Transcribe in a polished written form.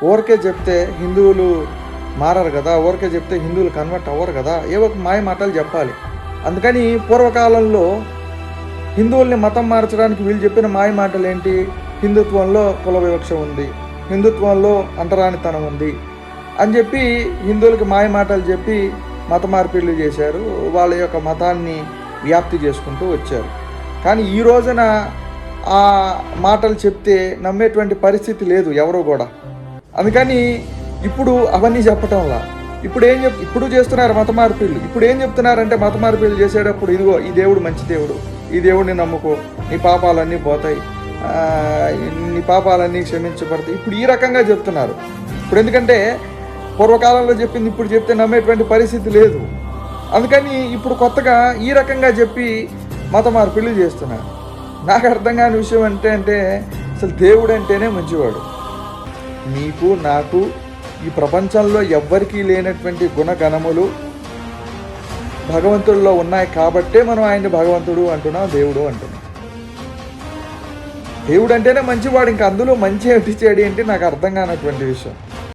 ఊరికే చెప్తే హిందువులు మారరు కదా, ఊరికే చెప్తే హిందువులు కన్వర్ట్ అవ్వరు కదా, ఏవో ఒక మాయ మాటలు చెప్పాలి. అందుకని పూర్వకాలంలో హిందువుల్ని మతం మార్చడానికి వీళ్ళు చెప్పిన మాయ మాటలు ఏంటి? హిందుత్వంలో కుల వివక్ష ఉంది, హిందుత్వంలో అంటరానితనం ఉంది అని చెప్పి హిందువులకి మాయ మాటలు చెప్పి మత మార్పిడులు చేశారు. వాళ్ళ యొక్క మతాన్ని వ్యాప్తి చేసుకుంటూ వచ్చారు. కానీ ఈ రోజున ఆ మాటలు చెప్తే నమ్మేటువంటి పరిస్థితి లేదు ఎవరు కూడా. అందుకని ఇప్పుడు అవన్నీ చెప్పటంలా ఇప్పుడు చేస్తున్నారు మత మార్పిడులు. ఇప్పుడు ఏం చెప్తున్నారంటే మత మార్పిడులు చేసేటప్పుడు ఇదిగో ఈ దేవుడు మంచి దేవుడు, ఈ దేవుడిని నమ్ముకో, నీ పాపాలన్నీ పోతాయి, నీ పాపాలన్నీ క్షమించబడతాయి. ఇప్పుడు ఈ రకంగా చెప్తున్నారు. ఇప్పుడు ఎందుకంటే పూర్వకాలంలో చెప్పింది ఇప్పుడు చెప్తే నమ్మేటువంటి పరిస్థితి లేదు. అందుకని ఇప్పుడు కొత్తగా ఈ రకంగా చెప్పి మత మార్పిడులు చేస్తున్నారు. నాకు అర్థం కాని విషయం అంటే అసలు దేవుడు అంటేనే మంచివాడు. నీకు నాకు ఈ ప్రపంచంలో ఎవ్వరికీ లేనటువంటి గుణగణములు భగవంతుడిలో ఉన్నాయి కాబట్టే మనం ఆయన్ని భగవంతుడు అంటున్నాం, దేవుడు అంటున్నాం. దేవుడు అంటేనే మంచివాడు, ఇంకా అందులో మంచి ఏమిటి చెడు ఏంటి నాకు అర్థం కానటువంటి విషయం.